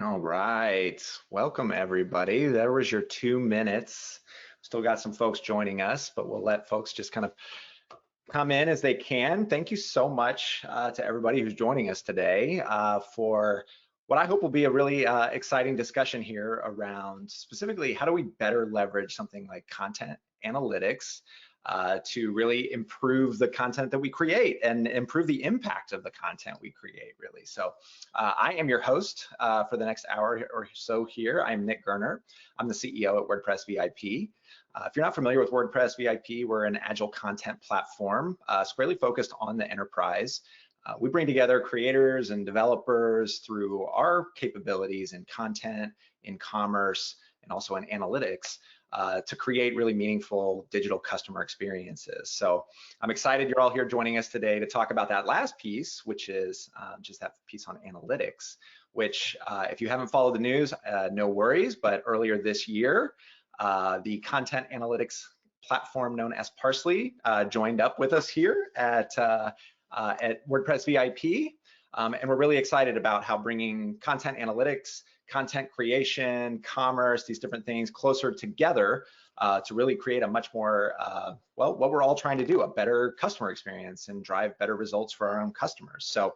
All right. Welcome, everybody. There was your 2 minutes. Still got some folks joining us, but we'll let folks just kind of come in as they can. Thank you so much to everybody who's joining us today for what I hope will be a really exciting discussion here around specifically how do we better leverage something like content analytics to really improve the content that we create and improve the impact of the content we create, really. So I am your host for the next hour or so here. I'm Nick Gernert. I'm the CEO at WordPress VIP. If you're not familiar with WordPress VIP, we're an agile content platform squarely focused on the enterprise. We bring together creators and developers through our capabilities in content, in commerce, and also in analytics to create really meaningful digital customer experiences. So I'm excited you're all here joining us today to talk about that last piece, which is just that piece on analytics, which if you haven't followed the news, no worries, but earlier this year, the content analytics platform known as Parsley joined up with us here at WordPress VIP. And we're really excited about how bringing content analytics, content creation, commerce, these different things closer together to really create a much more, well, what we're all trying to do, a better customer experience and drive better results for our own customers. So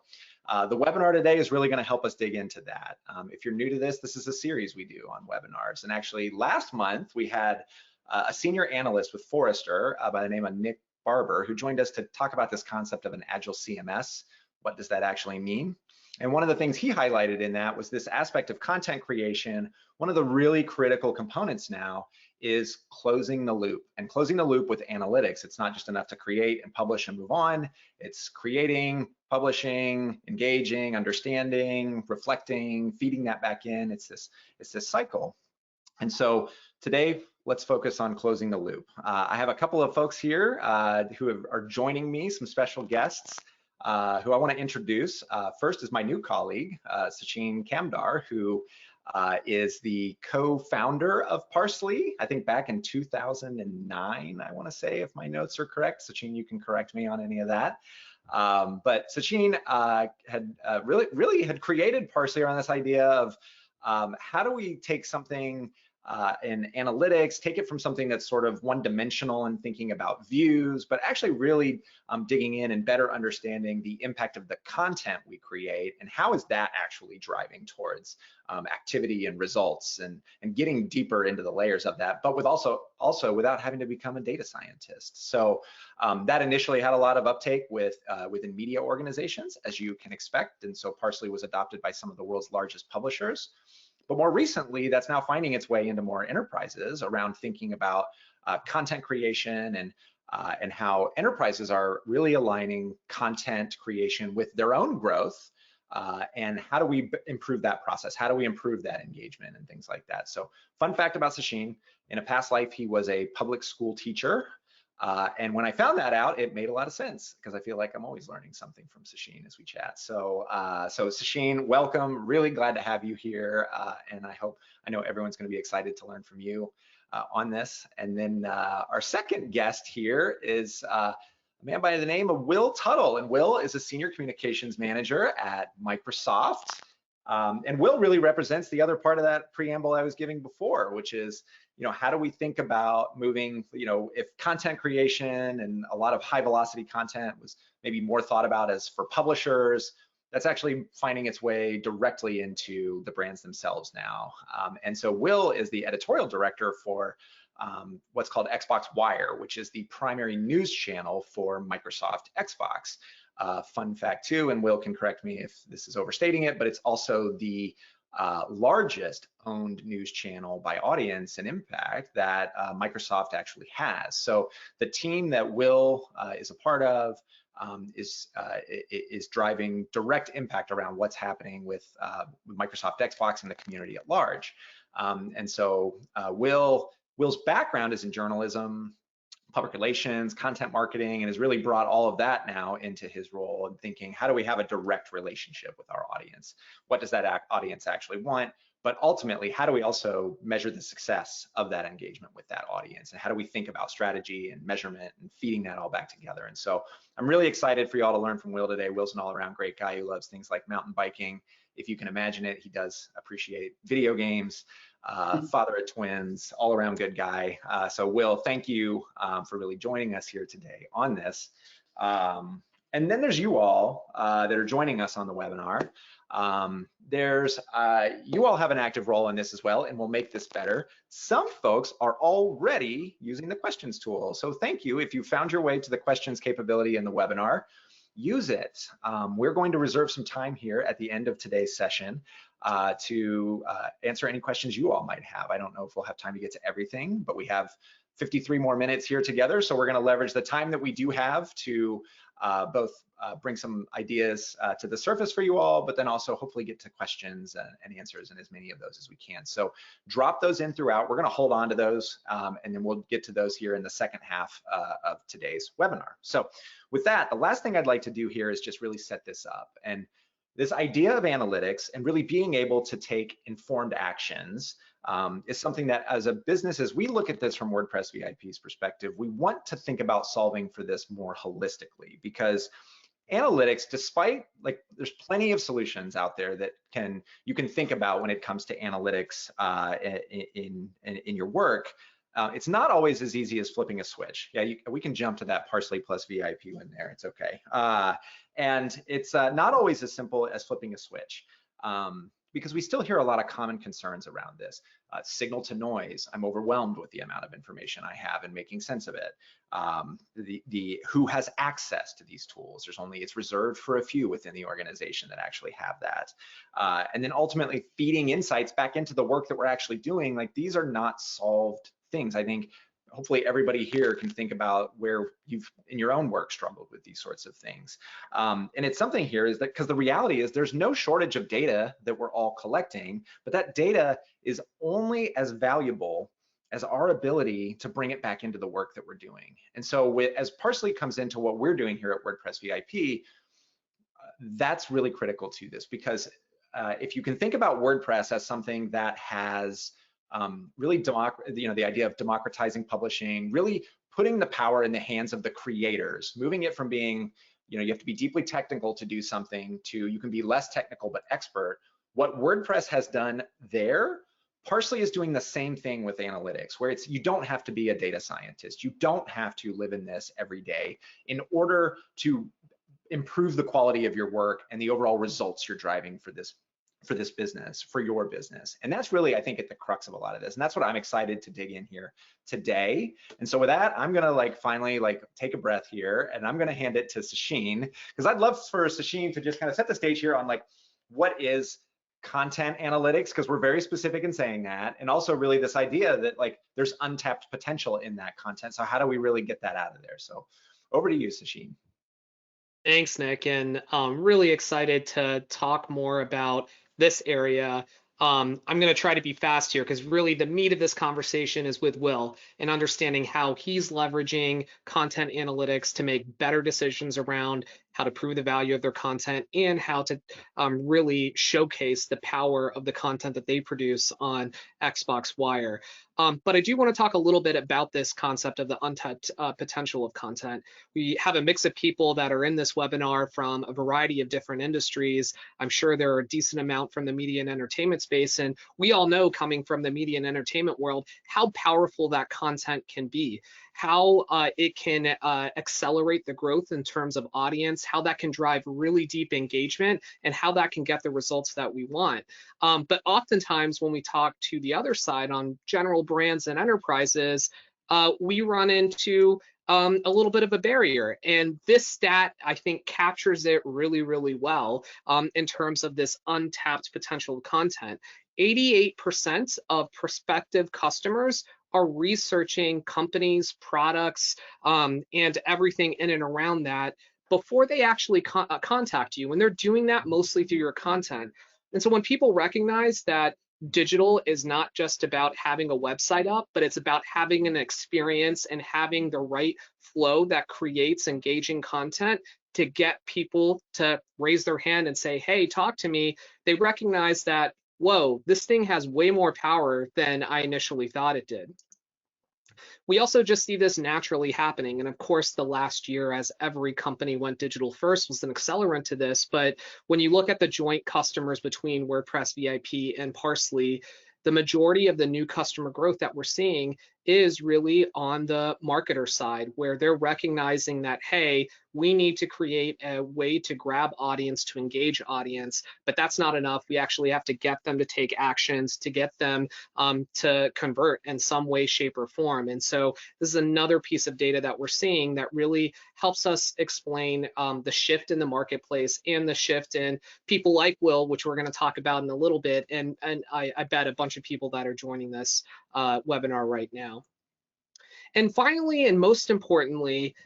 the webinar today is really going to help us dig into that. If you're new to this is a series we do on webinars. And actually last month we had a senior analyst with Forrester by the name of Nick Barber, who joined us to talk about this concept of an agile CMS. What does that actually mean? And one of the things he highlighted in that was this aspect of content creation. One of the really critical components now is closing the loop, and closing the loop with analytics. It's not just enough to create and publish and move on. It's creating, publishing, engaging, understanding, reflecting, feeding that back in. It's this cycle. And so today, let's focus on closing the loop. I have a couple of folks here who are joining me, some special guests who I want to introduce. First is my new colleague, Sachin Kamdar, who is the co-founder of Parsley, I think back in 2009, I want to say, if my notes are correct. Sachin, you can correct me on any of that. But Sachin had really had created Parsley around this idea of how do we take something in analytics, take it from something that's sort of one-dimensional and thinking about views, but actually really digging in and better understanding the impact of the content we create and how is that actually driving towards activity and results and getting deeper into the layers of that, but with also without having to become a data scientist. So that initially had a lot of uptake within media organizations, as you can expect, and so Parsley was adopted by some of the world's largest publishers. But more recently, that's now finding its way into more enterprises around thinking about content creation and how enterprises are really aligning content creation with their own growth. And how do we improve that process? How do we improve that engagement and things like that? So fun fact about Sachin, in a past life, he was a public school teacher. And when I found that out, it made a lot of sense because I feel like I'm always learning something from Sachin as we chat. So, so Sachin, welcome. Really glad to have you here. And I know everyone's going to be excited to learn from you on this. And then our second guest here is a man by the name of Will Tuttle. And Will is a senior communications manager at Microsoft. And Will really represents the other part of that preamble I was giving before, which is, how do we think about moving, if content creation and a lot of high velocity content was maybe more thought about as for publishers, that's actually finding its way directly into the brands themselves now. And so Will is the editorial director for what's called Xbox Wire, which is the primary news channel for Microsoft Xbox. Fun fact too, and Will can correct me if this is overstating it, but it's also the largest owned news channel by audience and impact that Microsoft actually has. So the team that Will is a part of is driving direct impact around what's happening with Microsoft Xbox and the community at large. And so Will's background is in journalism, public relations, content marketing, and has really brought all of that now into his role and thinking, how do we have a direct relationship with our audience? What does that audience actually want? But ultimately, how do we also measure the success of that engagement with that audience? And how do we think about strategy and measurement and feeding that all back together? And so I'm really excited for you all to learn from Will today. Will's an all-around great guy who loves things like mountain biking if you can imagine it. He does appreciate video games, father of twins, all around good guy. So Will, thank you for really joining us here today on this. And then there's you all that are joining us on the webinar. You all have an active role in this as well, and we'll make this better. Some folks are already using the questions tool. So thank you. If you found your way to the questions capability in the webinar, use it. We're going to reserve some time here at the end of today's session to answer any questions you all might have. I don't know if we'll have time to get to everything, but we have 53 more minutes here together. So we're going to leverage the time that we do have to both bring some ideas to the surface for you all, but then also hopefully get to questions and answers, and as many of those as we can. So drop those in throughout. We're going to hold on to those, and then we'll get to those here in the second half of today's webinar. So with that, the last thing I'd like to do here is just really set this up. And this idea of analytics and really being able to take informed actions is something that as a business, as we look at this from WordPress VIP's perspective, we want to think about solving for this more holistically, because analytics, despite there's plenty of solutions out there that you can think about when it comes to analytics in your work. It's not always as easy as flipping a switch. Yeah, we can jump to that Parsley plus VIP in there. It's okay. And it's not always as simple as flipping a switch, because we still hear a lot of common concerns around this. Signal to noise. I'm overwhelmed with the amount of information I have and making sense of it. Who has access to these tools? It's reserved for a few within the organization that actually have that. And then ultimately feeding insights back into the work that we're actually doing. Like, these are not solved things. I think hopefully everybody here can think about where you've in your own work struggled with these sorts of things. And it's something here is that, because the reality is there's no shortage of data that we're all collecting, but that data is only as valuable as our ability to bring it back into the work that we're doing. And so as Parsley comes into what we're doing here at WordPress VIP, that's really critical to this, because if you can think about WordPress as something that has really the idea of democratizing publishing, really putting the power in the hands of the creators, moving it from being, you have to be deeply technical to do something to you can be less technical but expert. What WordPress has done there, Parsley is doing the same thing with analytics, where you don't have to be a data scientist. You don't have to live in this every day in order to improve the quality of your work and the overall results you're driving for this business, for your business. And that's really, I think, at the crux of a lot of this. And that's what I'm excited to dig in here today. And so with that, I'm gonna finally take a breath here, and I'm gonna hand it to Sachin, because I'd love for Sachin to just kind of set the stage here on what is content analytics, because we're very specific in saying that, and also really this idea that there's untapped potential in that content. So how do we really get that out of there? So over to you, Sachin. Thanks, Nick, and I'm really excited to talk more about this area. I'm going to try to be fast here, because really the meat of this conversation is with Will and understanding how he's leveraging content analytics to make better decisions around how to prove the value of their content and how to really showcase the power of the content that they produce on Xbox Wire. But I do want to talk a little bit about this concept of the untapped potential of content. We have a mix of people that are in this webinar from a variety of different industries. I'm sure there are a decent amount from the media and entertainment space, and we all know, coming from the media and entertainment world, how powerful that content can be, how it can accelerate the growth in terms of audience, how that can drive really deep engagement, and how that can get the results that we want. But oftentimes when we talk to the other side on general brands and enterprises, we run into a little bit of a barrier. And this stat, I think, captures it really, really well in terms of this untapped potential of content. 88% of prospective customers are researching companies, products, and everything in and around that before they actually contact you. And they're doing that mostly through your content. And so when people recognize that digital is not just about having a website up, but it's about having an experience and having the right flow that creates engaging content to get people to raise their hand and say, hey, talk to me, they recognize that, whoa, this thing has way more power than I initially thought it did. We also just see this naturally happening. And of course, the last year, as every company went digital first, was an accelerant to this. But when you look at the joint customers between WordPress VIP and Parsley, the majority of the new customer growth that we're seeing is really on the marketer side, where they're recognizing that, hey, we need to create a way to grab audience, to engage audience, but that's not enough. We actually have to get them to take actions, to get them to convert in some way, shape, or form. And so this is another piece of data that we're seeing that really helps us explain the shift in the marketplace and the shift in people like Will, which we're going to talk about in a little bit. And I bet a bunch of people that are joining this webinar right now. And finally, and most importantly,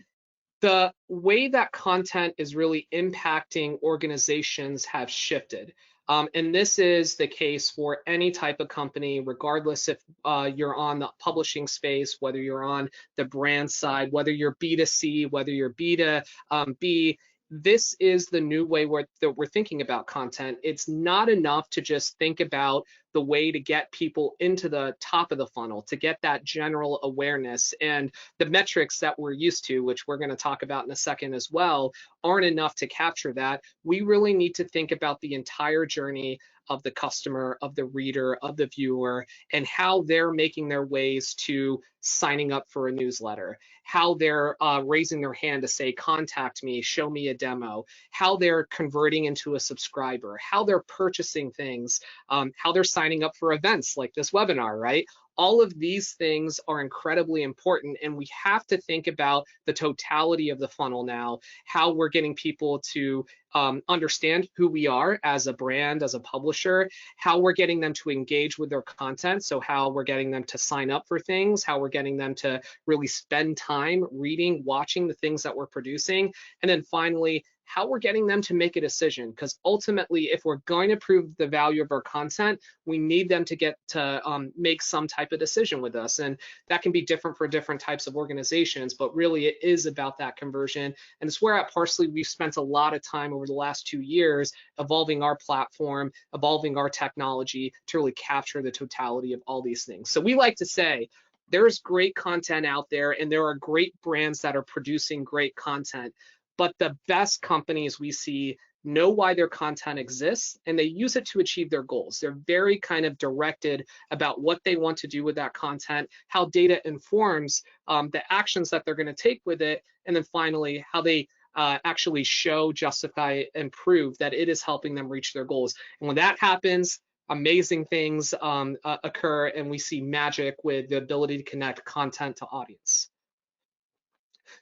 the way that content is really impacting organizations have shifted. And this is the case for any type of company, regardless if you're on the publishing space, whether you're on the brand side, whether you're B2C, whether you're B2B. This is the new way that we're thinking about content. It's not enough to just think about the way to get people into the top of the funnel, to get that general awareness. And the metrics that we're used to, which we're going to talk about in a second as well, aren't enough to capture that. We really need to think about the entire journey of the customer, of the reader, of the viewer, and how they're making their ways to signing up for a newsletter, how they're raising their hand to say, contact me, show me a demo, how they're converting into a subscriber, how they're purchasing things, how they're signing up for events like this webinar, right? All of these things are incredibly important, and we have to think about the totality of the funnel now, how we're getting people to understand who we are as a brand, as a publisher, how we're getting them to engage with their content, so how we're getting them to sign up for things, how we're getting them to really spend time reading, watching the things that we're producing, and then finally, how we're getting them to make a decision. Because ultimately, if we're going to prove the value of our content, we need them to get to make some type of decision with us. And that can be different for different types of organizations, but really it is about that conversion. And it's where at Parsley, we've spent a lot of time over the last 2 years evolving our platform, evolving our technology to really capture the totality of all these things. So we like to say, there's great content out there, and there are great brands that are producing great content. But the best companies we see know why their content exists, and they use it to achieve their goals. They're very kind of directed about what they want to do with that content, how data informs the actions that they're going to take with it, and then finally, how they actually show, justify, and prove that it is helping them reach their goals. And when that happens, amazing things occur, and we see magic with the ability to connect content to audience.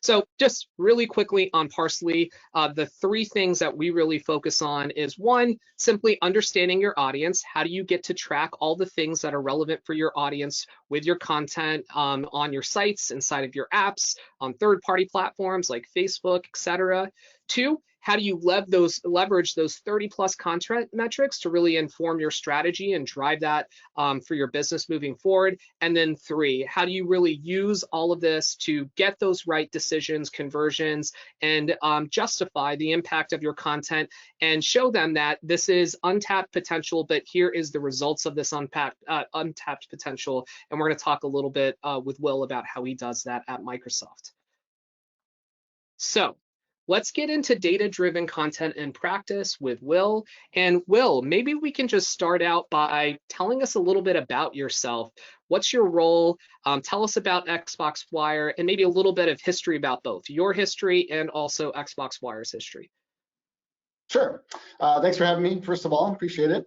So just really quickly on Parsley, the 3 things that we really focus on is 1, simply understanding your audience. How do you get to track all the things that are relevant for your audience with your content on your sites, inside of your apps, on third-party platforms like Facebook, etc. 2, how do you leverage those 30+ content metrics to really inform your strategy and drive that for your business moving forward? And then 3, how do you really use all of this to get those right decisions, conversions, and justify the impact of your content and show them that this is untapped potential, but here is the results of this untapped potential. And we're going to talk a little bit with Will about how he does that at Microsoft. So let's get into data-driven content in practice with Will. And Will, maybe we can just start out by telling us a little bit about yourself. What's your role? Tell us about Xbox Wire and maybe a little bit of history about both your history and also Xbox Wire's history. Sure. Thanks for having me, first of all. Appreciate it.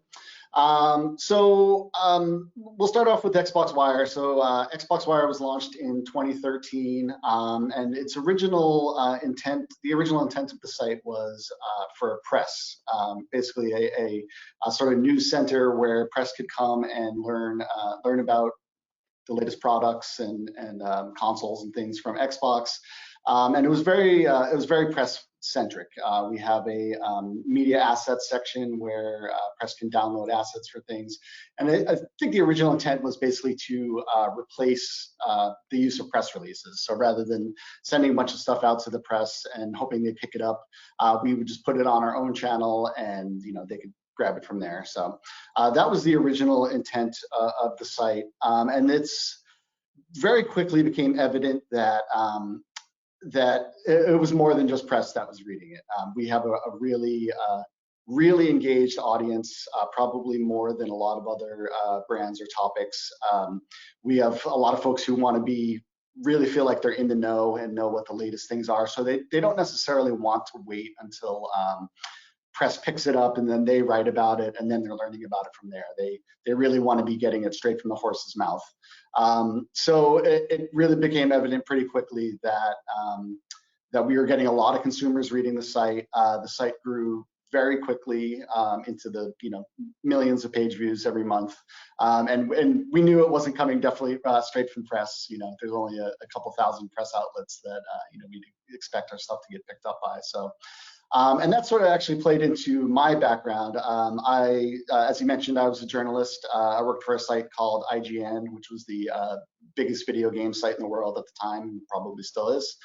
We'll start off with Xbox Wire. So Xbox Wire was launched in 2013, and its original intent, the original intent of the site was for press, basically a sort of news center where press could come and learn about the latest products and consoles and things from Xbox. And it was very press centric. We have a media assets section where press can download assets for things. And I think the original intent was basically to replace the use of press releases. So rather than sending a bunch of stuff out to the press and hoping they pick it up, we would just put it on our own channel, and they could grab it from there. So that was the original intent of the site. And very quickly became evident that that it was more than just press that was reading it. We have a really engaged audience, probably more than a lot of other brands or topics. We have a lot of folks who want to really feel like they're in the know and know what the latest things are. So they don't necessarily want to wait until press picks it up and then they write about it and then they're learning about it from there. They really want to be getting it straight from the horse's mouth. So it really became evident pretty quickly that that we were getting a lot of consumers reading the site. The site grew very quickly into the millions of page views every month, and we knew it wasn't coming definitely straight from press. There's only a couple thousand press outlets that we expect our stuff to get picked up by. So. And that sort of actually played into my background. As you mentioned, I was a journalist. I worked for a site called IGN, which was the biggest video game site in the world at the time, probably still is.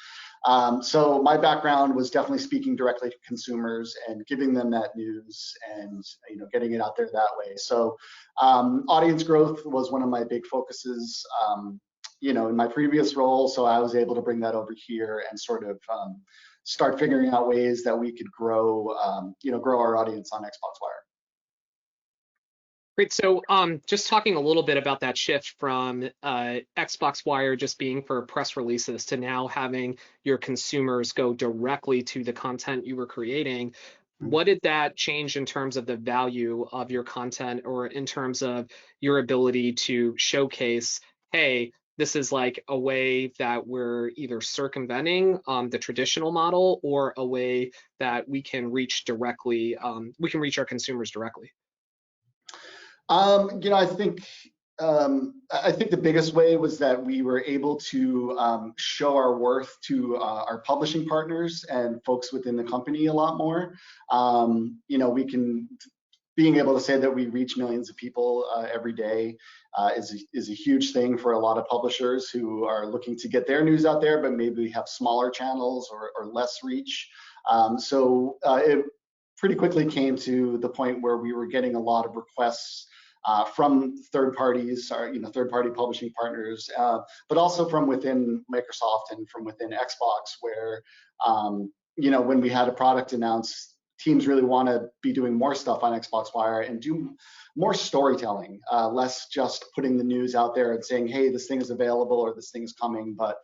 So my background was definitely speaking directly to consumers and giving them that news and getting it out there that way. So audience growth was one of my big focuses. In my previous role, so I was able to bring that over here and sort of start figuring out ways that we could grow our audience on Xbox Wire. Great. So just talking a little bit about that shift from Xbox Wire just being for press releases to now having your consumers go directly to the content you were creating. What did that change in terms of the value of your content or in terms of your ability to showcase, hey, this is like a way that we're either circumventing the traditional model or a way that we can reach directly, we can reach our consumers directly? I think the biggest way was that we were able to show our worth to our publishing partners and folks within the company a lot more. Being able to say that we reach millions of people every day is a huge thing for a lot of publishers who are looking to get their news out there, but maybe have smaller channels or less reach. So it pretty quickly came to the point where we were getting a lot of requests from third parties, or third-party publishing partners, but also from within Microsoft and from within Xbox, where when we had a product announced, teams really want to be doing more stuff on Xbox Wire and do more storytelling, less just putting the news out there and saying, hey, this thing is available or this thing is coming, but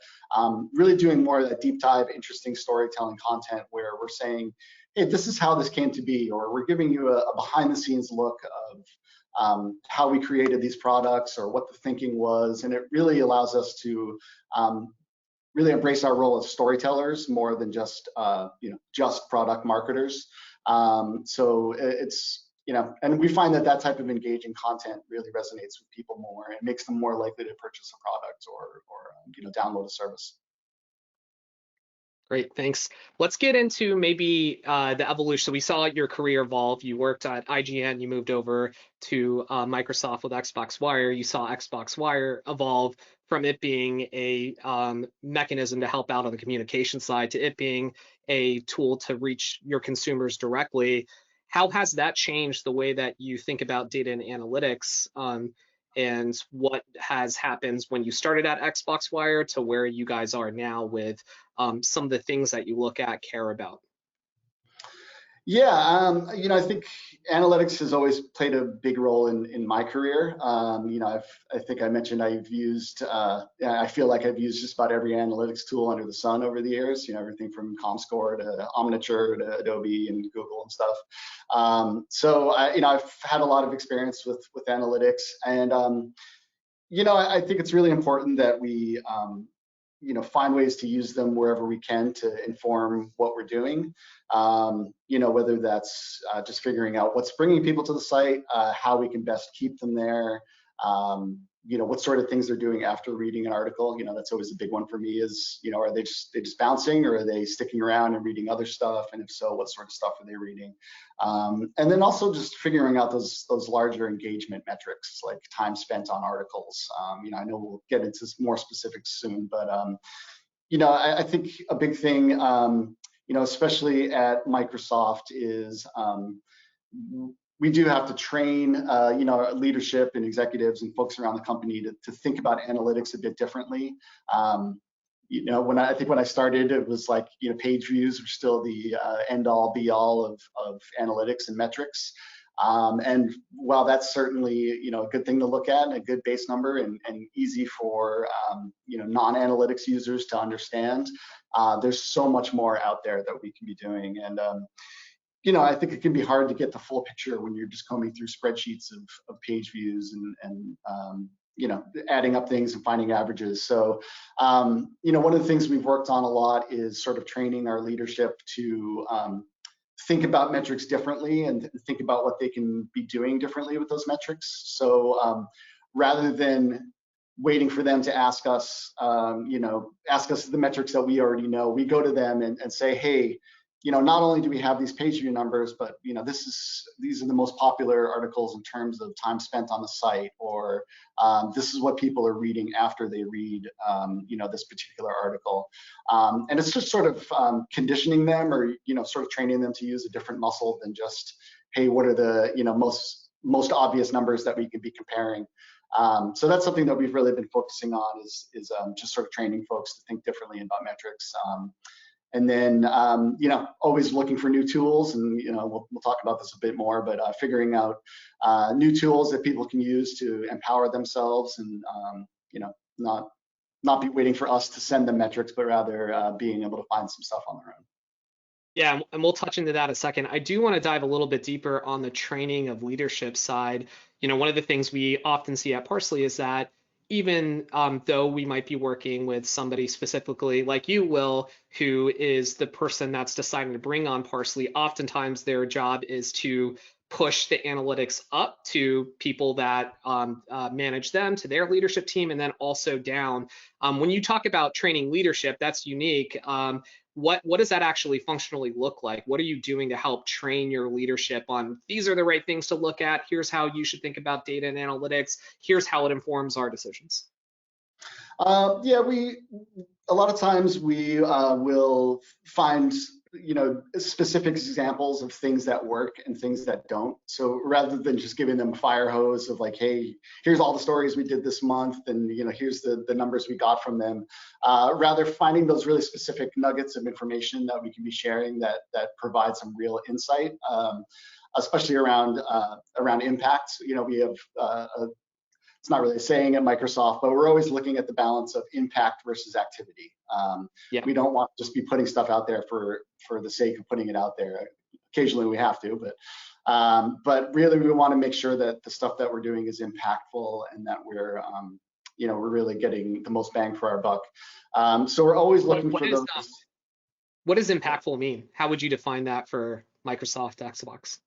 really doing more of that deep dive, interesting storytelling content where we're saying, hey, this is how this came to be, or we're giving you a behind the scenes look of how we created these products or what the thinking was. And it really allows us to really embrace our role as storytellers more than just product marketers. So it's and we find that type of engaging content really resonates with people more and makes them more likely to purchase a product or download a service. Great, thanks. Let's get into maybe the evolution. So we saw your career evolve. You worked at IGN, you moved over to Microsoft with Xbox Wire. You saw Xbox Wire evolve from it being a mechanism to help out on the communication side to it being a tool to reach your consumers directly. How has that changed the way that you think about data and analytics? And what has happened when you started at Xbox Wire to where you guys are now with some of the things that you look at, care about? Yeah, I think analytics has always played a big role in my career. I think I mentioned I've used, I feel like I've used just about every analytics tool under the sun over the years. Everything from ComScore to Omniture to Adobe and Google and stuff. So I've had a lot of experience with analytics, and I think it's really important that we find ways to use them wherever we can to inform what we're doing. Whether that's just figuring out what's bringing people to the site, how we can best keep them there, what sort of things they're doing after reading an article. That's always a big one for me is, are they just bouncing, or are they sticking around and reading other stuff? And if so, what sort of stuff are they reading? And then also just figuring out those larger engagement metrics, like time spent on articles. I know we'll get into more specifics soon, but I think a big thing, especially at Microsoft, is we do have to train, you know, leadership and executives and folks around the company to think about analytics a bit differently. You know, I think when I started, it was like, you know, page views were still the end all be all of analytics and metrics. And while that's certainly, you know, a good thing to look at and a good base number and easy for, you know, non-analytics users to understand, there's so much more out there that we can be doing. And, you know, I think it can be hard to get the full picture when you're just combing through spreadsheets of page views and you know, adding up things and finding averages. So, you know, one of the things we've worked on a lot is sort of training our leadership to think about metrics differently and think about what they can be doing differently with those metrics. So rather than waiting for them to ask us, you know, ask us the metrics that we already know, we go to them and say, hey, you know, not only do we have these page view numbers, but, you know, these are the most popular articles in terms of time spent on the site, or this is what people are reading after they read, you know, this particular article. And it's just sort of conditioning them, or, you know, sort of training them to use a different muscle than just, hey, what are the, you know, most obvious numbers that we could be comparing. So that's something that we've really been focusing on is just sort of training folks to think differently about metrics. And then, you know, always looking for new tools, and, you know, we'll talk about this a bit more, but figuring out new tools that people can use to empower themselves, and, you know, not be waiting for us to send them metrics, but rather being able to find some stuff on their own. Yeah, and we'll touch into that in a second. I do want to dive a little bit deeper on the training of leadership side. You know, one of the things we often see at Parsley is that even though we might be working with somebody specifically like you, Will, who is the person that's deciding to bring on Parsley, oftentimes their job is to push the analytics up to people that manage them, to their leadership team, and then also down. When you talk about training leadership, that's unique. What does that actually functionally look like? What are you doing to help train your leadership on these are the right things to look at? Here's how you should think about data and analytics. Here's how it informs our decisions. Yeah, a lot of times we will find, you know, specific examples of things that work and things that don't. So rather than just giving them a fire hose of like, hey, here's all the stories we did this month, and, you know, here's the numbers we got from them, rather finding those really specific nuggets of information that we can be sharing that provide some real insight, especially around impact. You know, we have it's not really a saying at Microsoft, but we're always looking at the balance of impact versus activity. Yeah. We don't want to just be putting stuff out there for the sake of putting it out there. Occasionally we have to, but really we want to make sure that the stuff that we're doing is impactful and that we're, you know, we're really getting the most bang for our buck. So we're always looking for those. What does impactful mean? How would you define that for Microsoft Xbox?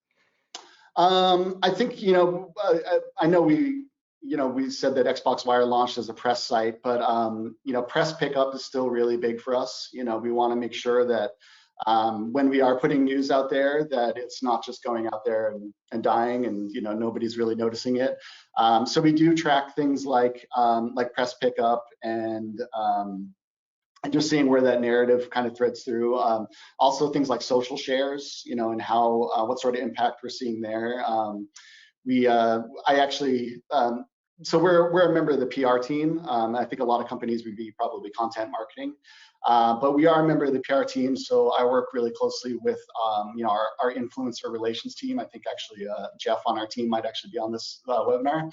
I think, you know, I know we said that Xbox Wire launched as a press site, but you know, press pickup is still really big for us. You know, we want to make sure that when we are putting news out there, that it's not just going out there and dying, and, you know, nobody's really noticing it. So we do track things like press pickup and just seeing where that narrative kind of threads through. Also things like social shares, you know, and how what sort of impact we're seeing there. So we're a member of the PR team. I think a lot of companies would be probably content marketing, but we are a member of the PR team. So I work really closely with, you know, our influencer relations team. I think actually Jeff on our team might actually be on this webinar.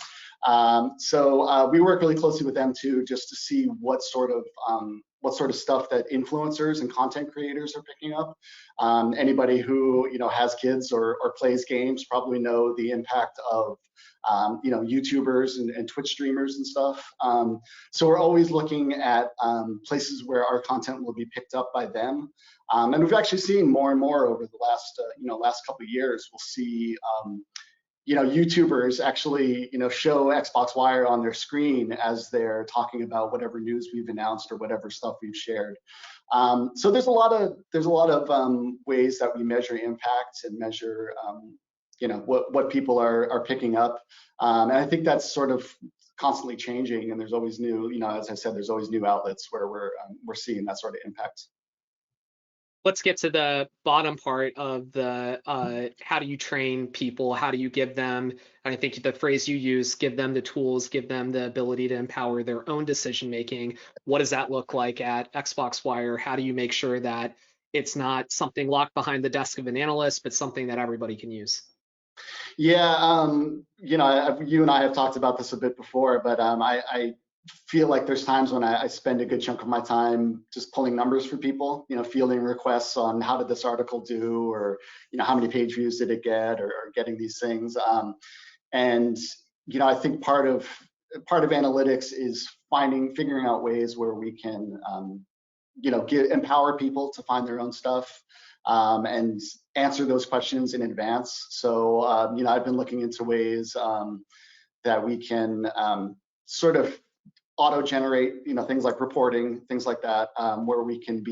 So we work really closely with them too, just to see what sort of stuff that influencers and content creators are picking up. Anybody who, you know, has kids or plays games probably know the impact of, you know, YouTubers and Twitch streamers and stuff. So we're always looking at places where our content will be picked up by them. And we've actually seen more and more over the last, you know, last couple of years. We'll see, you know, YouTubers actually, you know, show Xbox Wire on their screen as they're talking about whatever news we've announced or whatever stuff we've shared. So there's a lot of ways that we measure impact and measure, you know, what people are picking up, and I think that's sort of constantly changing. And there's always new, you know, as I said, there's always new outlets where we're seeing that sort of impact. let's get to the bottom part of the how do you train people? How do you give them, and I think the phrase you use, give them the tools, give them the ability to empower their own decision making. What does that look like at Xbox Wire? How do you make sure that it's not something locked behind the desk of an analyst, but something that everybody can use? Yeah, you and I have talked about this a bit before, but I feel like there's times when I spend a good chunk of my time just pulling numbers for people, fielding requests on how did this article do, or how many page views did it get, or getting these things. And I think part of analytics is figuring out ways where we can empower people to find their own stuff, and answer those questions in advance. So I've been looking into ways that we can sort of auto-generate things like reporting, things like that, where we can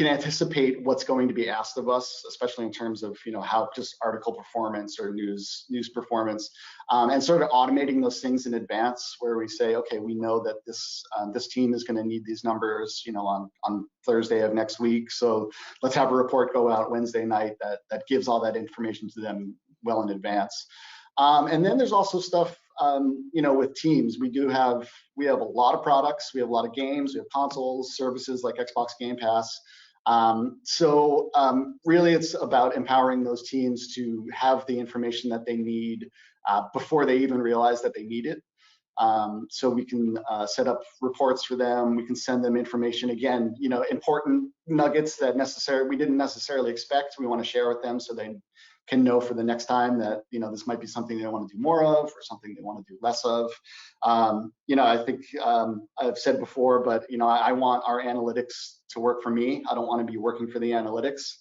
anticipate what's going to be asked of us, especially in terms of how just article performance or news performance, and sort of automating those things in advance, where we say, okay, we know that this team is going to need these numbers on Thursday of next week, so let's have a report go out Wednesday night that gives all that information to them well in advance. And then there's also stuff with teams. We have a lot of products, we have a lot of games, we have consoles, services like Xbox Game Pass. So really it's about empowering those teams to have the information that they need before they even realize that they need it. So we can set up reports for them. We can send them information, again, important nuggets that we didn't necessarily expect. We want to share with them so they can know for the next time that this might be something they want to do more of, or something they want to do less of. I think I've said before, but I want our analytics to work for me. I don't want to be working for the analytics.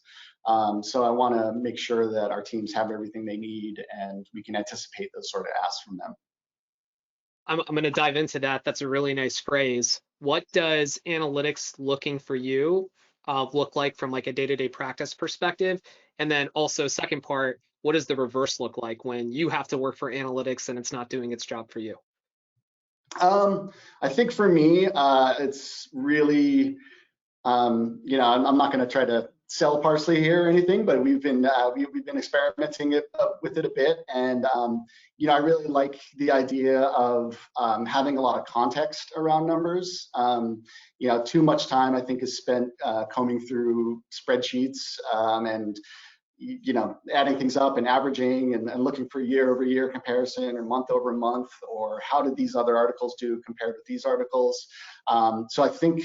So I want to make sure that our teams have everything they need, and we can anticipate those sort of asks from them. I'm going to dive into that. That's a really nice phrase. What does analytics looking for you look like from like a day-to-day practice perspective? And then also, second part, what does the reverse look like when you have to work for analytics and it's not doing its job for you? I think for me, it's really, I'm not going to try to sell Parsley here or anything, but we've been experimenting with it a bit, and I really like the idea of having a lot of context around numbers. Too much time I think is spent combing through spreadsheets and adding things up and averaging and looking for year-over-year comparison or month-over-month, or how did these other articles do compared with these articles. So I think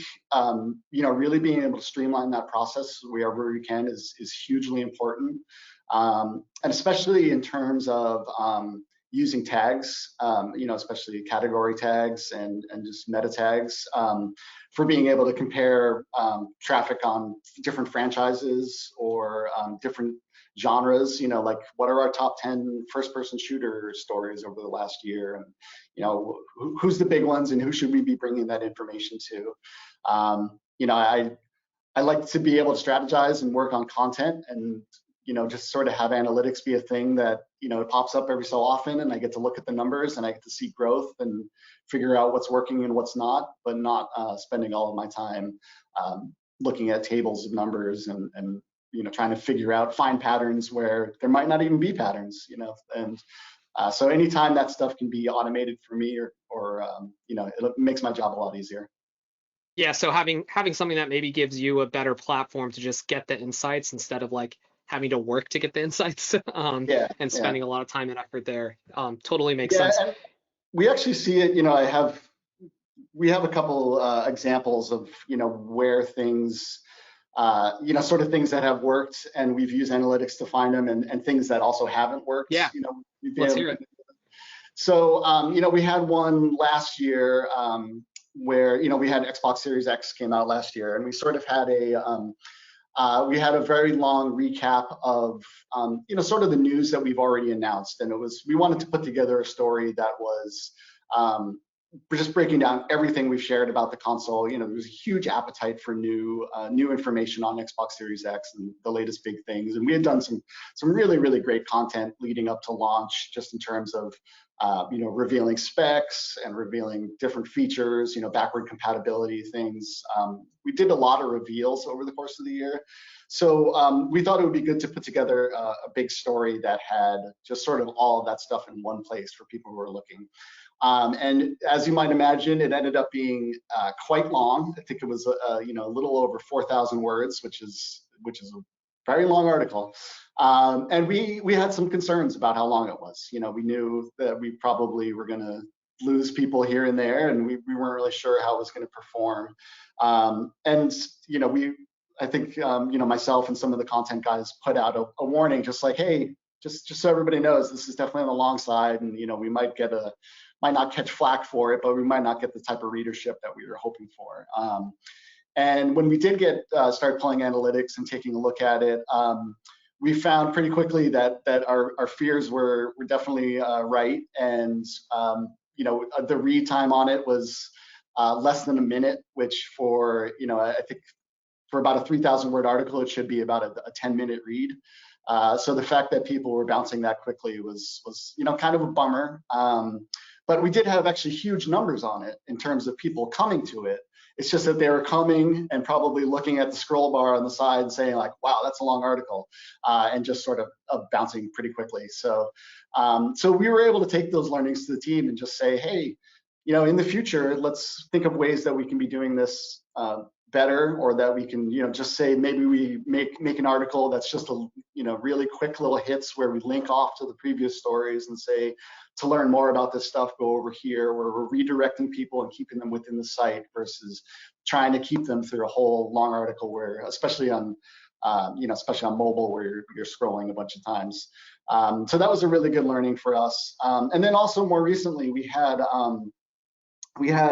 really being able to streamline that process wherever we can is hugely important, and especially in terms of using tags, especially category tags and just meta tags, for being able to compare traffic on different franchises or different genres, like what are our top 10 first-person shooter stories over the last year, and who's the big ones and who should we be bringing that information to. I like to be able to strategize and work on content, and just sort of have analytics be a thing that it pops up every so often, and I get to look at the numbers and I get to see growth and figure out what's working and what's not, but not spending all of my time looking at tables of numbers and trying to find patterns where there might not even be patterns, and so anytime that stuff can be automated for me, or it makes my job a lot easier. Yeah, so having something that maybe gives you a better platform to just get the insights instead of like having to work to get the insights, and spending a lot of time and effort there, totally makes sense. And we actually see it. We have a couple examples of where things, sort of things that have worked, and we've used analytics to find them, and things that also haven't worked. Yeah, let's hear it. So we had one last year where we had Xbox Series X came out last year, and we sort of had we had a very long recap of sort of the news that we've already announced, and we wanted to put together a story that was we're just breaking down everything we've shared about the console. You know, there's a huge appetite for new information on Xbox Series X and the latest big things. And we had done some really great content leading up to launch, just in terms of you know, revealing specs and revealing different features, you know, backward compatibility things. We did a lot of reveals over the course of the year. So we thought it would be good to put together a big story that had just sort of all of that stuff in one place for people who are looking. And as you might imagine, it ended up being quite long. I think it was you know, a little over 4,000 words, which is a very long article. And we had some concerns about how long it was. You know, we knew that we probably were going to lose people here and there, and we weren't really sure how it was going to perform. And you know, I think you know, myself and some of the content guys put out a warning, just like, hey, just so everybody knows, this is definitely on the long side, and you know, we might not catch flack for it, but we might not get the type of readership that we were hoping for. And when we did start pulling analytics and taking a look at it, we found pretty quickly that our fears were definitely right. And you know, the read time on it was less than a minute, which for, you know, I think for about a 3,000 word article, it should be about a 10-minute read. So the fact that people were bouncing that quickly was you know, kind of a bummer. But we did have actually huge numbers on it in terms of people coming to it. It's just that they were coming and probably looking at the scroll bar on the side and saying like, wow, that's a long article, and just sort of bouncing pretty quickly. So so we were able to take those learnings to the team and just say, hey, you know, in the future, let's think of ways that we can be doing this better, or that we can, you know, just say maybe we make an article that's just a, you know, really quick little hits where we link off to the previous stories and say, to learn more about this stuff, go over here, where we're redirecting people and keeping them within the site versus trying to keep them through a whole long article where, especially on you know, especially on mobile where you're scrolling a bunch of times. So that was a really good learning for us. And then also more recently, we had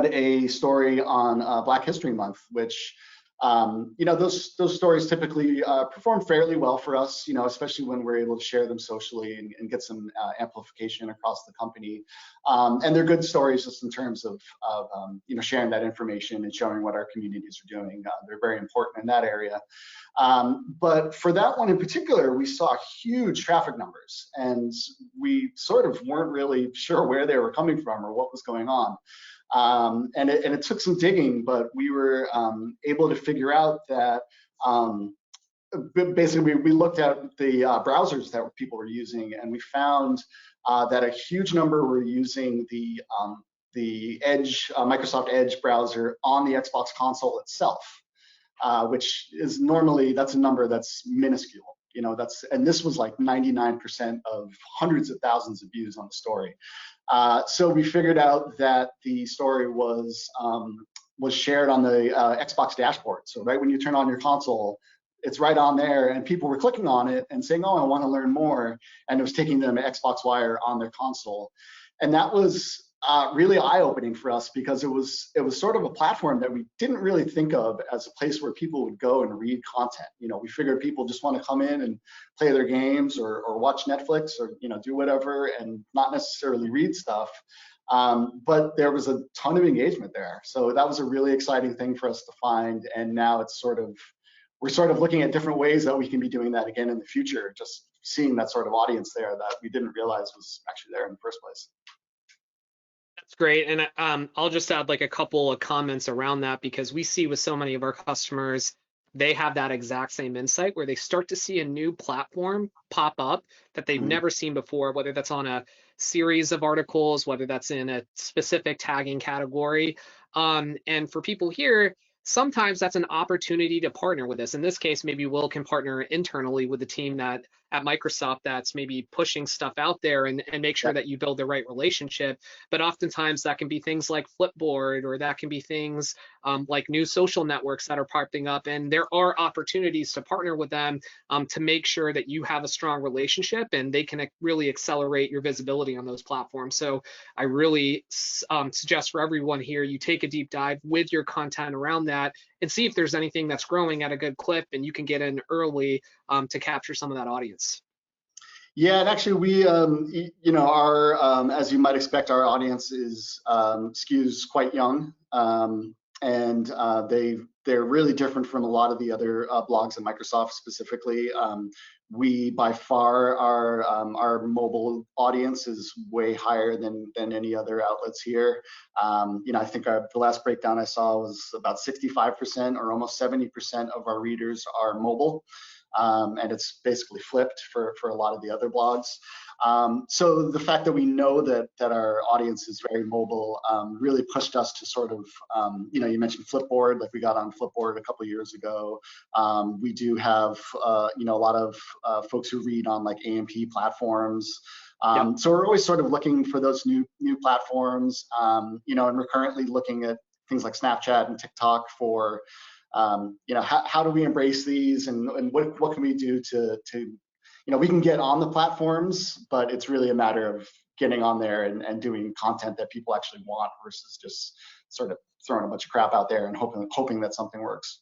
a story on Black History Month, which you know, those stories typically perform fairly well for us, you know, especially when we're able to share them socially and get some amplification across the company. And they're good stories just in terms of you know, sharing that information and showing what our communities are doing. They're very important in that area. But for that one in particular, we saw huge traffic numbers, and we sort of weren't really sure where they were coming from or what was going on. And it took some digging, but we were able to figure out that basically we looked at the browsers that people were using, and we found that a huge number were using the Edge, Microsoft Edge browser on the Xbox console itself, which is normally, that's a number that's minuscule. You know, and this was like 99% of hundreds of thousands of views on the story. So we figured out that the story was shared on the Xbox dashboard. So right when you turn on your console, it's right on there, and people were clicking on it and saying, oh, I want to learn more, and it was taking them to Xbox Wire on their console. And that was really eye-opening for us, because it was sort of a platform that we didn't really think of as a place where people would go and read content. You know, we figured people just want to come in and play their games or watch Netflix or, you know, do whatever and not necessarily read stuff. But there was a ton of engagement there. So that was a really exciting thing for us to find. And now it's we're sort of looking at different ways that we can be doing that again in the future, just seeing that sort of audience there that we didn't realize was actually there in the first place. That's great. And I'll just add like a couple of comments around that, because we see with so many of our customers, they have that exact same insight where they start to see a new platform pop up that they've never seen before, whether that's on a series of articles, whether that's in a specific tagging category. And for people here, sometimes that's an opportunity to partner with us. In this case, maybe Will can partner internally with the team that at Microsoft that's maybe pushing stuff out there and make sure that you build the right relationship. But oftentimes that can be things like Flipboard, or that can be things like new social networks that are popping up. And there are opportunities to partner with them to make sure that you have a strong relationship and they can really accelerate your visibility on those platforms. So I really suggest for everyone here, you take a deep dive with your content around that and see if there's anything that's growing at a good clip and you can get in early to capture some of that audience. Yeah, and actually our as you might expect, our audience is skews quite young, and they're really different from a lot of the other blogs at Microsoft specifically. We by far our mobile audience is way higher than any other outlets here. I think the last breakdown I saw was about 65% or almost 70% of our readers are mobile. And it's basically flipped for a lot of the other blogs. So the fact that we know that our audience is very mobile really pushed us to sort of, you mentioned Flipboard, like we got on Flipboard a couple of years ago. We do have, a lot of folks who read on like AMP platforms. So we're always sort of looking for those new platforms, and we're currently looking at things like Snapchat and TikTok for how do we embrace these, and what can we do to we can get on the platforms, but it's really a matter of getting on there and doing content that people actually want versus just sort of throwing a bunch of crap out there and hoping that something works.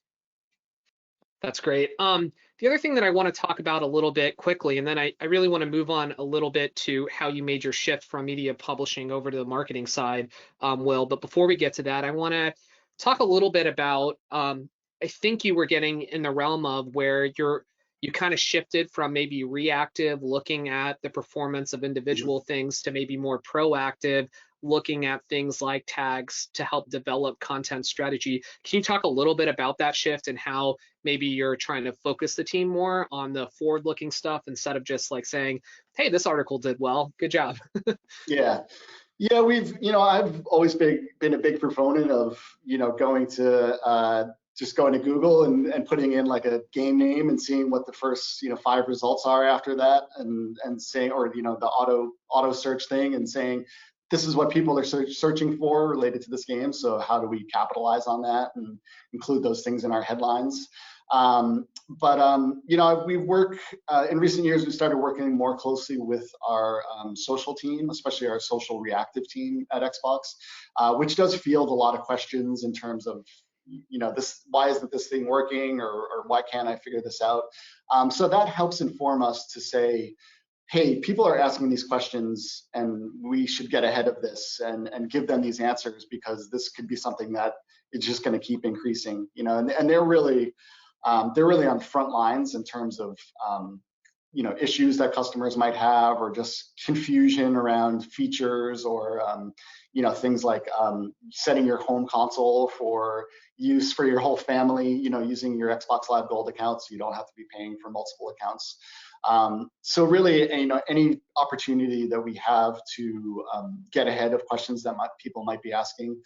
That's great. The other thing that I want to talk about a little bit quickly, and then I really want to move on a little bit to how you made your shift from media publishing over to the marketing side, Will. But before we get to that, I want to talk a little bit about, I think you were getting in the realm of where you kind of shifted from maybe reactive, looking at the performance of individual things, to maybe more proactive, looking at things like tags to help develop content strategy. Can you talk a little bit about that shift and how maybe you're trying to focus the team more on the forward-looking stuff instead of just like saying, hey, this article did well, good job? Yeah, I've always been a big proponent of, just going to Google and putting in like a game name and seeing what the first, 5 results are after that, and saying, or, the auto search thing, and saying, this is what people are searching for related to this game. So how do we capitalize on that and include those things in our headlines? We work in recent years. We started working more closely with our social team, especially our social reactive team at Xbox, which does field a lot of questions in terms of, why isn't this thing working, or why can't I figure this out? So that helps inform us to say, hey, people are asking these questions, and we should get ahead of this and give them these answers, because this could be something that is just going to keep increasing. And they're really on the front lines in terms of issues that customers might have, or just confusion around features, or things like setting your home console for use for your whole family, using your Xbox Live Gold account, so you don't have to be paying for multiple accounts. So really, any opportunity that we have to get ahead of questions that people might be asking,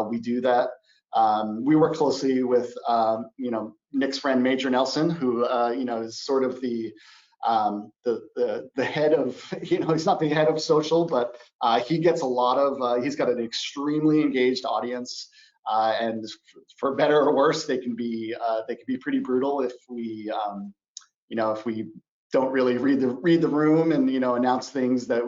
we do that. We work closely with Nick's friend Major Nelson, who is sort of the head of, he's not the head of social, but he gets a lot of, he's got an extremely engaged audience, and for better or worse, they can be pretty brutal if we don't really read the room and announce things that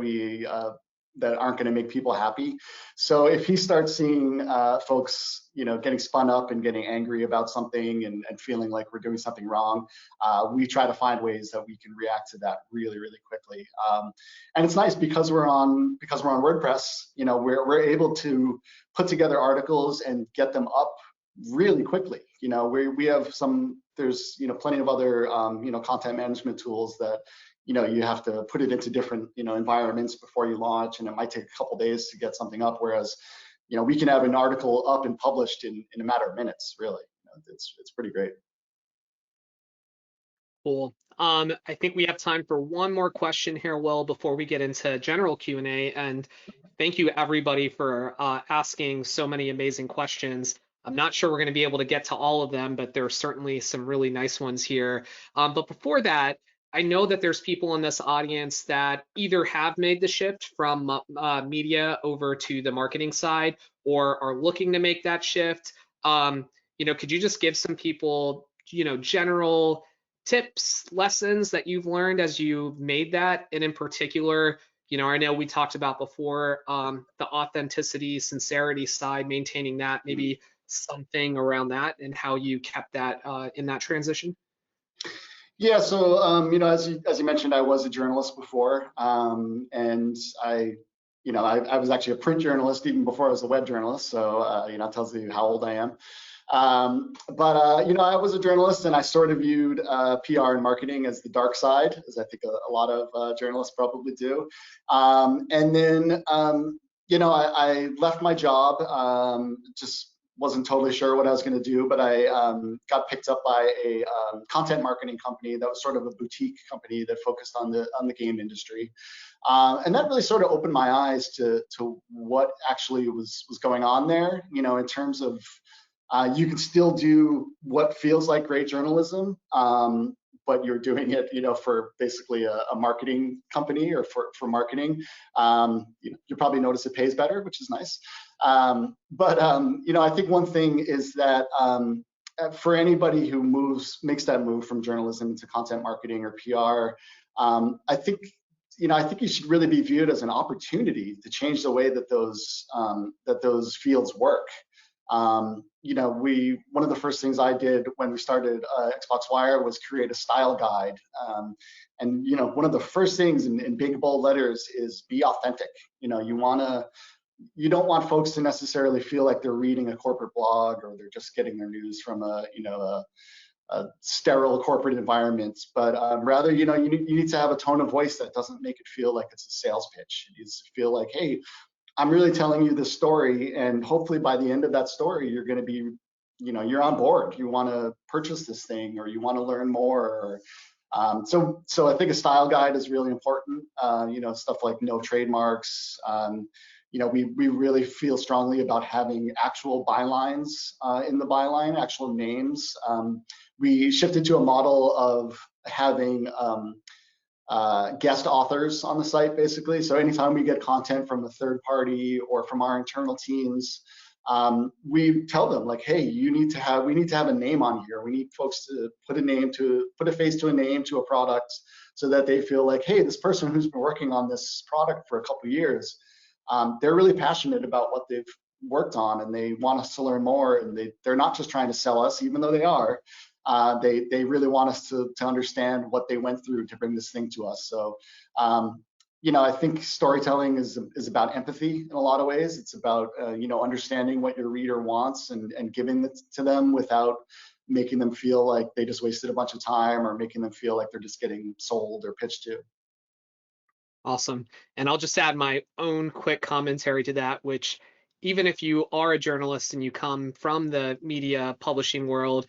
that aren't going to make people happy. So if he starts seeing folks getting spun up and getting angry about something, and feeling like we're doing something wrong, we try to find ways that we can react to that really, really quickly. And it's nice because we're on WordPress. We're able to put together articles and get them up really quickly. We have there's plenty of other content management tools that you have to put it into different environments before you launch, and it might take a couple days to get something up, whereas we can have an article up and published in a matter of minutes. Really, it's pretty great. Cool. I think we have time for one more question here, Will, before we get into general Q&A. And thank you everybody for asking so many amazing questions. I'm not sure we're going to be able to get to all of them, but there are certainly some really nice ones here. But before that, I know that there's people in this audience that either have made the shift from media over to the marketing side, or are looking to make that shift. Could you just give some people, general tips, lessons that you've learned as you've made that? And in particular, I know we talked about before the authenticity, sincerity side, maintaining that, maybe something around that, and how you kept that in that transition. Yeah, so as you mentioned, I was a journalist before, and I was actually a print journalist even before I was a web journalist. So it tells you how old I am. I was a journalist, and I sort of viewed PR and marketing as the dark side, as I think a lot of journalists probably do. And then I left my job, just wasn't totally sure what I was going to do, but I got picked up by a content marketing company that was sort of a boutique company that focused on the game industry, and that really sort of opened my eyes to what actually was going on there. In terms of you can still do what feels like great journalism, but you're doing it, for basically a marketing company or for marketing. You probably notice it pays better, which is nice. I think one thing is that for anybody who makes that move from journalism to content marketing or PR, I think you should really be viewed as an opportunity to change the way that those fields work. One of the first things I did when we started Xbox Wire was create a style guide. One of the first things in big bold letters is be authentic. You don't want folks to necessarily feel like they're reading a corporate blog or they're just getting their news from a sterile corporate environment, but rather, you need to have a tone of voice that doesn't make it feel like it's a sales pitch. It needs to feel like, hey, I'm really telling you this story, and hopefully by the end of that story, you're going to be, you're on board. You want to purchase this thing, or you want to learn more. So I think a style guide is really important. Stuff like no trademarks. We really feel strongly about having actual bylines in the byline, actual names. We shifted to a model of having guest authors on the site, basically. So anytime we get content from a third party or from our internal teams, we tell them like, hey, we need to have a name on here. We need folks to put a face to a name to a product, so that they feel like, hey, this person who's been working on this product for a couple of years, they're really passionate about what they've worked on, and they want us to learn more, and they're not just trying to sell us, even though they are. They really want us to understand what they went through to bring this thing to us. So, I think storytelling is about empathy in a lot of ways. It's about understanding what your reader wants and giving it to them without making them feel like they just wasted a bunch of time, or making them feel like they're just getting sold or pitched to. Awesome. And I'll just add my own quick commentary to that, which even if you are a journalist and you come from the media publishing world,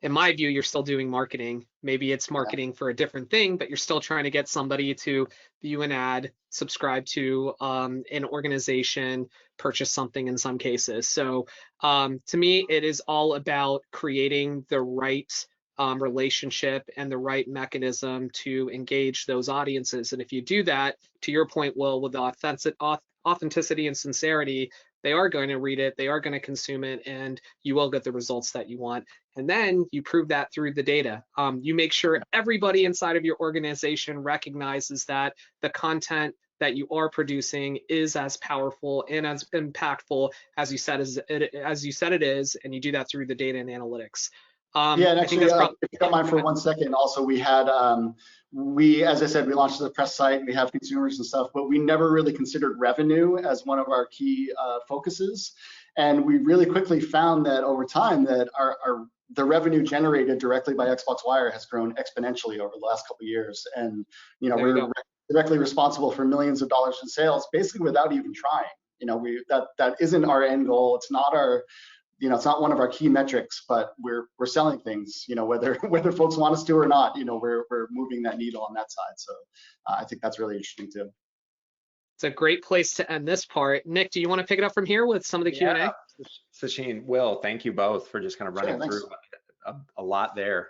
in my view, you're still doing marketing. Maybe it's marketing for a different thing, but you're still trying to get somebody to view an ad, subscribe to an organization, purchase something in some cases. So to me, it is all about creating the right relationship and the right mechanism to engage those audiences. And if you do that, to your point, Will, with authenticity and sincerity, they are going to read it, they are going to consume it, and you will get the results that you want. And then you prove that through the data. You make sure everybody inside of your organization recognizes that the content that you are producing is as powerful and as impactful as you said it is, and you do that through the data and analytics. Yeah, and actually, if you don't mind for 1 second, also we had, as I said, we launched the press site, we have consumers and stuff, but we never really considered revenue as one of our key focuses. And we really quickly found that over time that the revenue generated directly by Xbox Wire has grown exponentially over the last couple of years. And, we're directly responsible for millions of dollars in sales, basically without even trying. That isn't our end goal. It's not it's not one of our key metrics, but we're selling things, whether folks want us to or not, we're moving that needle on that side. So I think that's really interesting too. It's a great place to end this part. Nick, do you want to pick it up from here with some of the Q&A? Sachin, Will, thank you both for just kind of running through a lot there.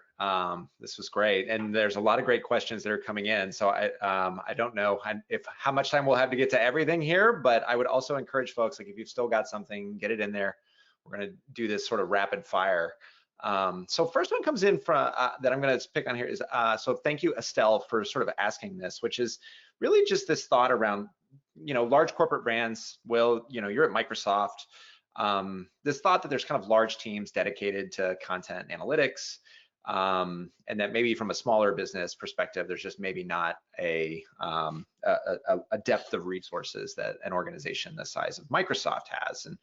This was great, and there's a lot of great questions that are coming in. So I don't know how much time we'll have to get to everything here, but I would also encourage folks, like if you've still got something, get it in there. We're going to do this sort of rapid fire. So first one comes in from that I'm going to pick on here is, so thank you, Estelle, for sort of asking this, which is really just this thought around, large corporate brands. Will, you're at Microsoft. This thought that there's kind of large teams dedicated to content analytics. and that maybe from a smaller business perspective, there's just maybe not a depth of resources that an organization the size of Microsoft has. And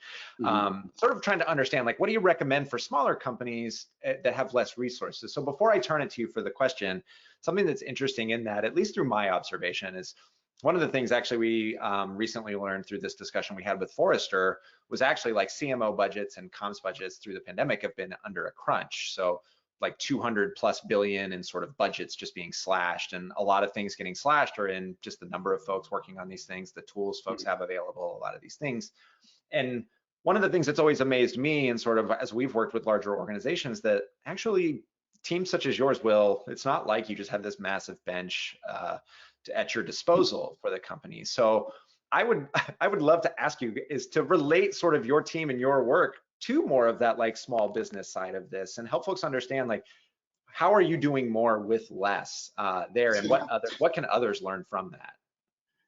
sort of trying to understand, like, what do you recommend for smaller companies that have less resources? So before I turn it to you for the question, something that's interesting in that, at least through my observation, is one of the things actually we recently learned through this discussion we had with Forrester was actually like CMO budgets and comms budgets through the pandemic have been under a crunch. So like 200+ billion in sort of budgets just being slashed, and a lot of things getting slashed are in just the number of folks working on these things, the tools folks have available, a lot of these things. And one of the things that's always amazed me, and sort of as we've worked with larger organizations, that actually teams such as yours, Will, it's not like you just have this massive bench at your disposal for the company. So I would love to ask you is to relate sort of your team and your work to more of that like small business side of this, and help folks understand, like, how are you doing more with less there, and what can others learn from that?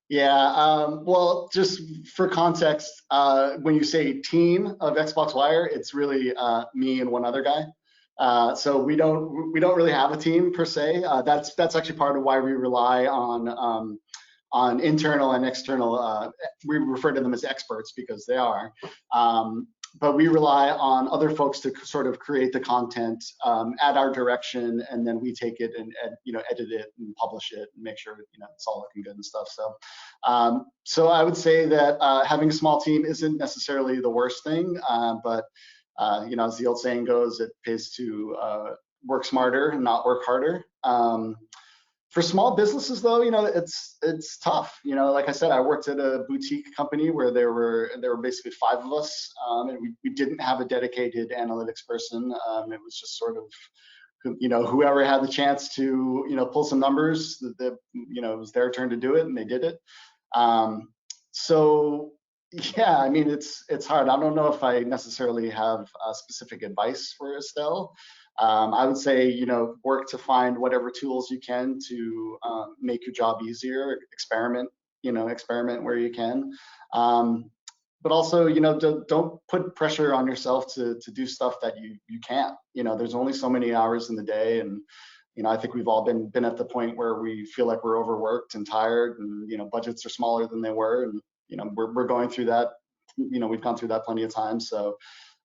Yeah, well, just for context, when you say team of Xbox Wire, it's really me and one other guy. So we don't really have a team per se. That's actually part of why we rely on internal and external. We refer to them as experts because they are. But we rely on other folks to sort of create the content at our direction, and then we take it and edit it and publish it and make sure it's all looking good and stuff. So I would say that having a small team isn't necessarily the worst thing, but as the old saying goes, it pays to work smarter and not work harder. For small businesses, though, it's tough. Like I said, I worked at a boutique company where there were basically 5 of us, and we didn't have a dedicated analytics person. It was just sort of, whoever had the chance to, pull some numbers, it was their turn to do it, and they did it. So yeah, I mean, it's hard. I don't know if I necessarily have specific advice for Estelle. I would say, work to find whatever tools you can to make your job easier. Experiment where you can. But also, don't put pressure on yourself to do stuff that you can't. There's only so many hours in the day, and I think we've all been at the point where we feel like we're overworked and tired, and budgets are smaller than they were, and we're going through that. We've gone through that plenty of times. So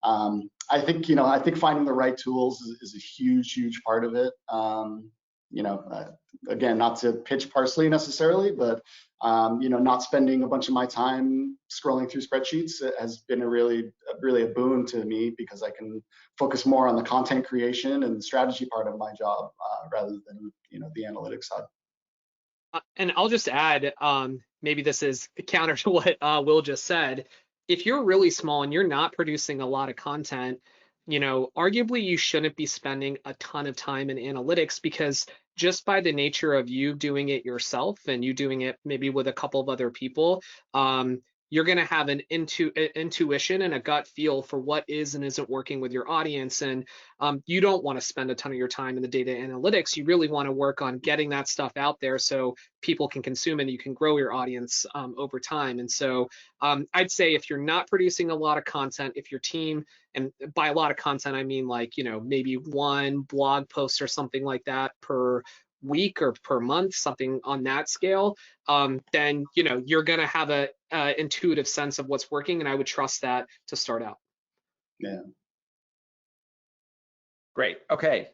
I think finding the right tools is a huge part of it. Again, not to pitch Parsley necessarily, but not spending a bunch of my time scrolling through spreadsheets has been really a boon to me, because I can focus more on the content creation and the strategy part of my job rather than the analytics side. And I'll just add, maybe this is counter to what Will just said. If you're really small and you're not producing a lot of content, arguably you shouldn't be spending a ton of time in analytics, because just by the nature of you doing it yourself and you doing it maybe with a couple of other people, you're going to have an intuition and a gut feel for what is and isn't working with your audience. And you don't want to spend a ton of your time in the data analytics. You really want to work on getting that stuff out there so people can consume and you can grow your audience over time. And so I'd say if you're not producing a lot of content, if your team, and by a lot of content, I mean like, maybe one blog post or something like that per week or per month, something on that scale, then you're going to have a intuitive sense of what's working, and I would trust that to start out. Yeah. Great. Okay.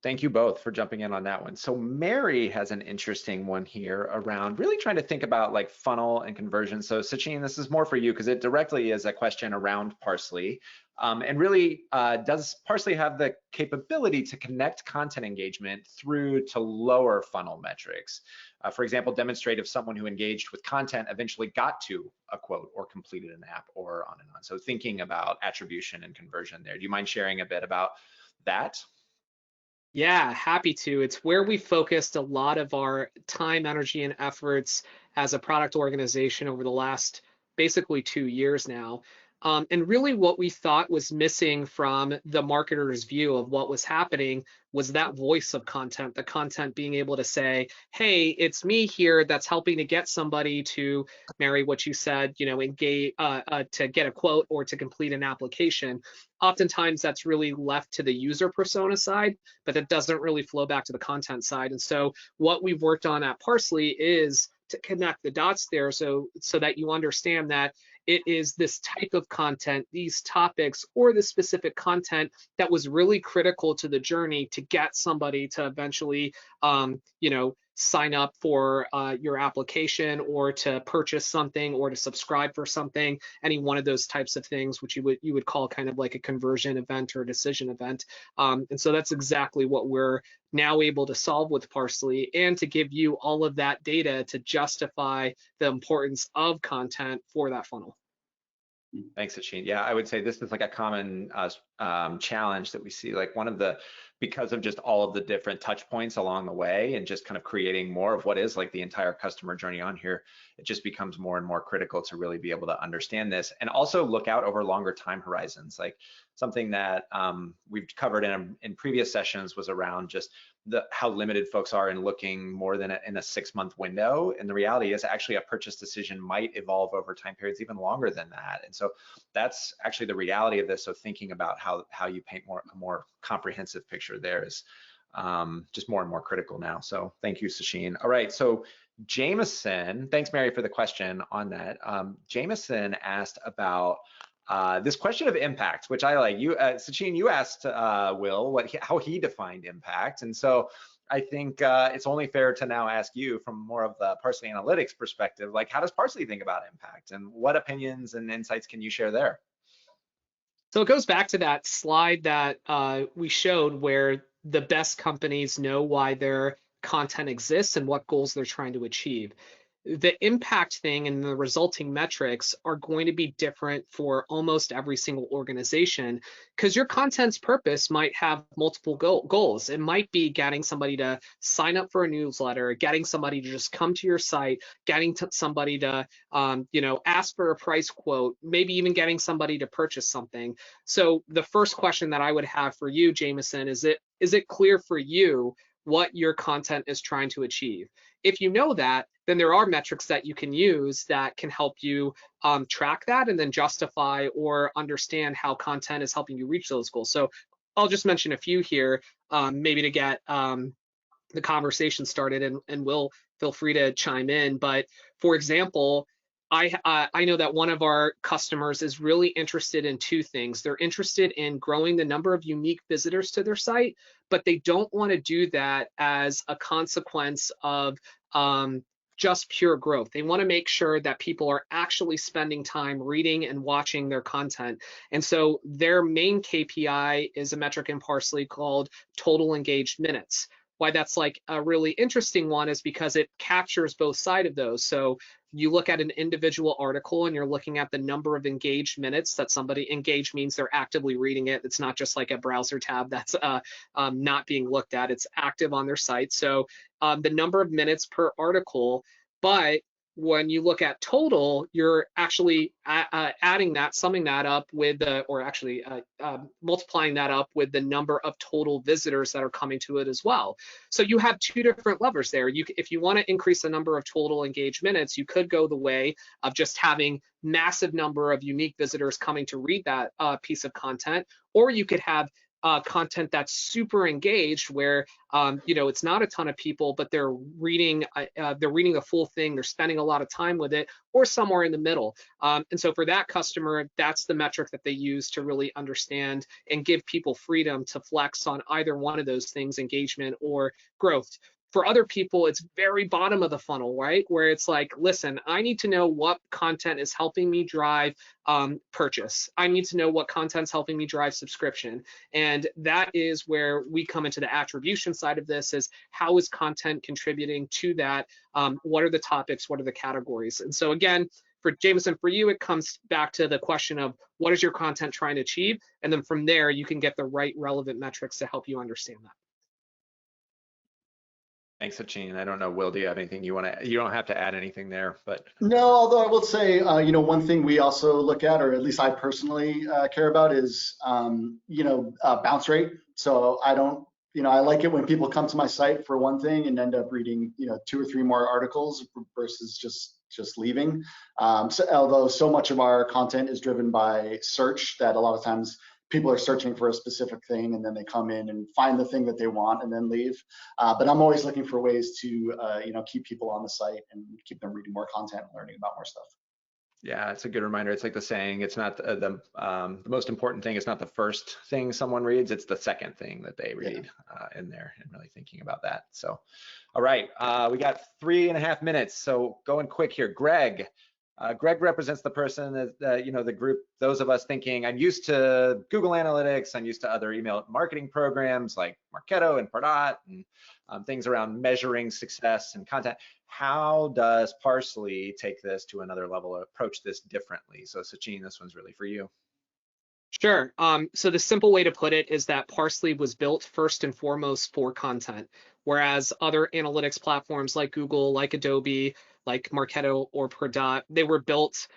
Thank you both for jumping in on that one. So Mary has an interesting one here around really trying to think about like funnel and conversion. So Sachin, this is more for you because it directly is a question around Parsley. And really, does Parsley have the capability to connect content engagement through to lower funnel metrics? For example, demonstrate if someone who engaged with content eventually got to a quote or completed an app, or on and on. So thinking about attribution and conversion there. Do you mind sharing a bit about that? Yeah, happy to. It's where we focused a lot of our time, energy, and efforts as a product organization over the last basically 2 years now. And really what we thought was missing from the marketer's view of what was happening was that voice of content, the content being able to say, hey, it's me here that's helping to get somebody to marry what you said, engage to get a quote or to complete an application. Oftentimes that's really left to the user persona side, but that doesn't really flow back to the content side. And so what we've worked on at Parsley is to connect the dots there so that you understand that it is this type of content, these topics, or the specific content that was really critical to the journey to get somebody to eventually, sign up for your application or to purchase something or to subscribe for something, any one of those types of things, which you would call kind of like a conversion event or a decision event. And so that's exactly what we're now able to solve with Parsley, and to give you all of that data to justify the importance of content for that funnel. Thanks, Sachin. Yeah, I would say this is like a common challenge that we see. Like because of just all of the different touch points along the way and just kind of creating more of what is like the entire customer journey on here, it just becomes more and more critical to really be able to understand this and also look out over longer time horizons. Like something that we've covered in previous sessions was around just how limited folks are in looking more than in a 6-month window. And the reality is actually a purchase decision might evolve over time periods even longer than that. And so that's actually the reality of this. So thinking about how you paint a more comprehensive picture there is just more and more critical now. So thank you, Sachin. All right, so Jameson, thanks Mary for the question on that. Jameson asked about this question of impact, which I like. Sachin, you asked Will how he defined impact, and so I think it's only fair to now ask you from more of the Parsley Analytics perspective, like how does Parsley think about impact, and what opinions and insights can you share there? So it goes back to that slide that we showed where the best companies know why their content exists and what goals they're trying to achieve. The impact thing and the resulting metrics are going to be different for almost every single organization, because your content's purpose might have multiple goals. It might be getting somebody to sign up for a newsletter, getting somebody to just come to your site, getting somebody to ask for a price quote, maybe even getting somebody to purchase something. So the first question that I would have for you, Jameson, is it clear for you what your content is trying to achieve? If you know that, then there are metrics that you can use that can help you track that and then justify or understand how content is helping you reach those goals. So I'll just mention a few here, maybe to get the conversation started, and Will, feel free to chime in. But for example, I know that one of our customers is really interested in two things. They're interested in growing the number of unique visitors to their site, but they don't want to do that as a consequence of just pure growth. They want to make sure that people are actually spending time reading and watching their content. And so their main KPI is a metric in Parsley called total engaged minutes. Why that's like a really interesting one is because it captures both sides of those. So you look at an individual article and you're looking at the number of engaged minutes that somebody engaged means they're actively reading it. It's not just like a browser tab that's not being looked at. It's active on their site. So the number of minutes per article, but when you look at total, you're actually adding that, summing that up with multiplying that up with the number of total visitors that are coming to it as well. So you have two different levers there. If you want to increase the number of total engaged minutes, you could go the way of just having massive number of unique visitors coming to read that piece of content, or you could have content that's super engaged where it's not a ton of people, but they're reading the full thing, they're spending a lot of time with it, or somewhere in the middle. And so for that customer, that's the metric that they use to really understand and give people freedom to flex on either one of those things, engagement or growth. For other people, it's very bottom of the funnel, right? Where it's like, listen, I need to know what content is helping me drive purchase. I need to know what content's helping me drive subscription. And that is where we come into the attribution side of this, is how is content contributing to that? What are the topics? What are the categories? And so again, for Jameson, for you, it comes back to the question of what is your content trying to achieve? And then from there, you can get the right relevant metrics to help you understand that. Thanks, Sachin. I don't know, Will, do you have anything you want to, you don't have to add anything there, but No, although I will say, one thing we also look at, or at least I personally care about, is, bounce rate. So I don't, I like it when people come to my site for one thing and end up reading, 2 or 3 more articles versus just leaving. Although so much of our content is driven by search, that a lot of times people are searching for a specific thing and then they come in and find the thing that they want and then leave. But I'm always looking for ways to, keep people on the site and keep them reading more content and learning about more stuff. yeah, it's a good reminder. It's like the saying, it's not the most important thing is not the first thing someone reads, it's the second thing that they read in there, and really thinking about that. So, all right, we got 3.5 minutes, so going quick here. Greg. Greg represents the person that, the group, those of us thinking, I'm used to Google Analytics, I'm used to other email marketing programs like Marketo and Pardot, and things around measuring success and content. How does Parsley take this to another level or approach this differently? So Sachin, this one's really for you. Sure. So the simple way to put it is that Parsley was built first and foremost for content, whereas other analytics platforms like Google, like Adobe, like Marketo or Pardot, they were built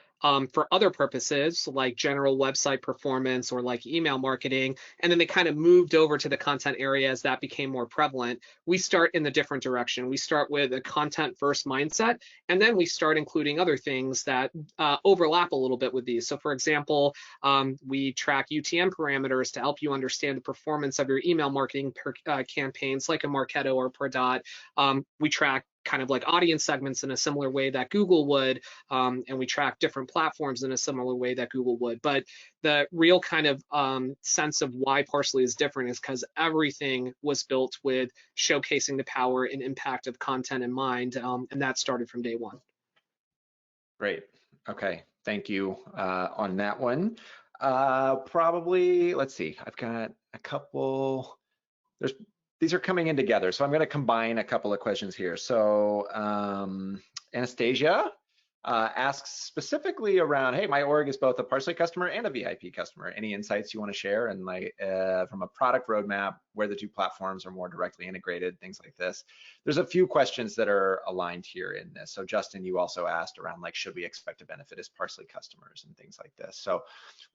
for other purposes like general website performance or like email marketing. And then they kind of moved over to the content area as that became more prevalent. We start in the different direction. We start with a content first mindset, and then we start including other things that overlap a little bit with these. So for example, we track UTM parameters to help you understand the performance of your email marketing campaigns like a Marketo or Pardot. We track kind of like audience segments in a similar way that Google would, and we track different platforms in a similar way that Google would. But the real kind of sense of why Parsley is different is because everything was built with showcasing the power and impact of content in mind, and that started from day one. Great. Okay. Thank you on that one. Probably, let's see, I've got a couple, these are coming in together. So I'm going to combine a couple of questions here. So Anastasia asks specifically around, hey, my org is both a Parsley customer and a VIP customer. Any insights you want to share? And like from a product roadmap, where the two platforms are more directly integrated, things like this. There's a few questions that are aligned here in this. So Justin, you also asked around like, should we expect to benefit as Parsley customers and things like this. So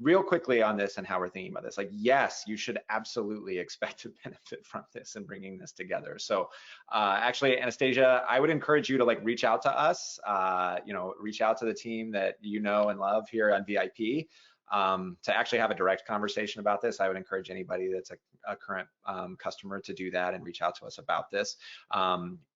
real quickly on this and how we're thinking about this, like, yes, you should absolutely expect to benefit from this and bringing this together. So actually, Anastasia, I would encourage you to like reach out to us, reach out to the team that you know and love here on VIP. To actually have a direct conversation about this. I would encourage anybody that's a current customer to do that and reach out to us about this.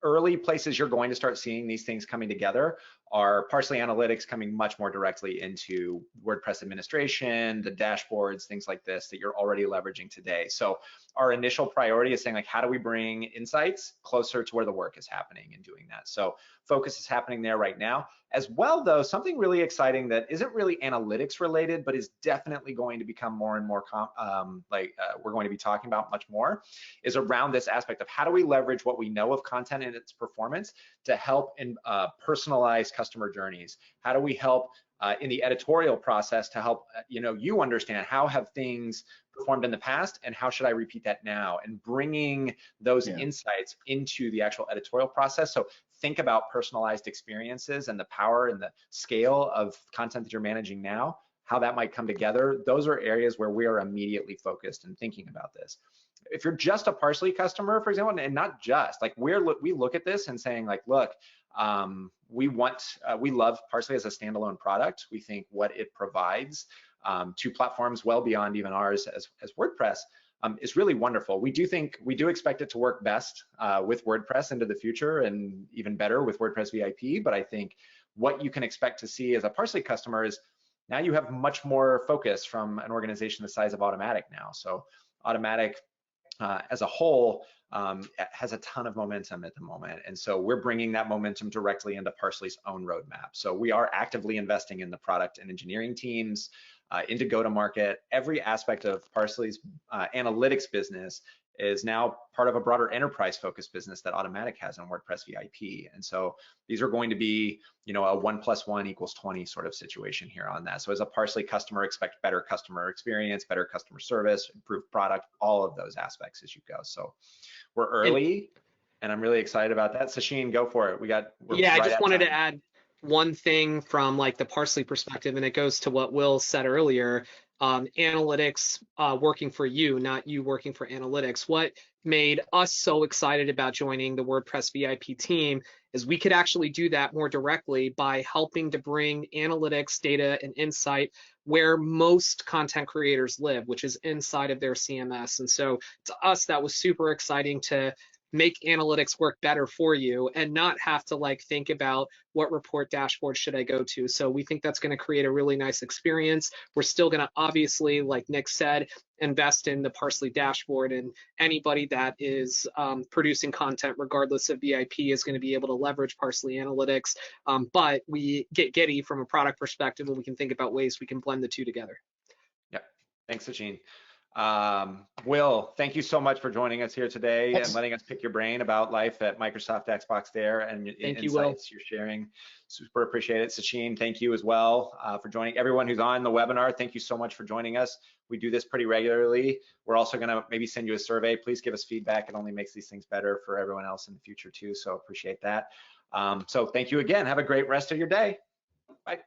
Early places you're going to start seeing these things coming together are Parsley Analytics coming much more directly into WordPress administration, the dashboards, things like this that you're already leveraging today. So our initial priority is saying like, how do we bring insights closer to where the work is happening and doing that? So focus is happening there right now. As well, though, something really exciting that isn't really analytics related, but is definitely going to become more and more we're going to be talking about much more, is around this aspect of how do we leverage what we know of content and its performance to help in personalize customer journeys? How do we help in the editorial process to help you understand how have things performed in the past and how should I repeat that now? And bringing those insights into the actual editorial process. So think about personalized experiences and the power and the scale of content that you're managing now, how that might come together. Those are areas where we are immediately focused and thinking about this. If you're just a Parsley customer, for example, and not just, like we look at this and saying like, look, we love Parsley as a standalone product. We think what it provides to platforms well beyond even ours as WordPress is really wonderful. We do expect it to work best with WordPress into the future and even better with WordPress VIP. But I think what you can expect to see as a Parsley customer is now you have much more focus from an organization the size of Automatic now. So Automatic as a whole has a ton of momentum at the moment. And so we're bringing that momentum directly into Parsley's own roadmap. So we are actively investing in the product and engineering teams, into go-to-market. Every aspect of Parsley's analytics business is now part of a broader enterprise-focused business that Automatic has on WordPress VIP. And so these are going to be, a 1 + 1 = 20 sort of situation here on that. So as a Parsley customer, expect better customer experience, better customer service, improved product, all of those aspects as you go. So we're early. and I'm really excited about that. Sachin, go for it. We're Yeah, I right just at wanted to time. add one thing from like the Parsley perspective, and it goes to what Will said earlier. Analytics working for you, not you working for analytics. What made us so excited about joining the WordPress VIP team is we could actually do that more directly by helping to bring analytics, data, and insight where most content creators live, which is inside of their CMS. And so to us, that was super exciting to make analytics work better for you and not have to like think about what report dashboard should I go to. So we think that's going to create a really nice experience. We're still going to obviously, like Nick said, invest in the Parsley dashboard, and anybody that is producing content regardless of VIP is going to be able to leverage Parsley Analytics. But we get giddy from a product perspective and we can think about ways we can blend the two together. Yep. Thanks, Sachin. Will, thank you so much for joining us here today and letting us pick your brain about life at Microsoft Xbox there and Thank you, Will. insights you're sharing. Super appreciate it. Sachin, thank you as well for joining. Everyone who's on the webinar, thank you so much for joining us. We do this pretty regularly. We're also going to maybe send you a survey. Please give us feedback. It only makes these things better for everyone else in the future too. So appreciate that. So thank you again. Have a great rest of your day. Bye.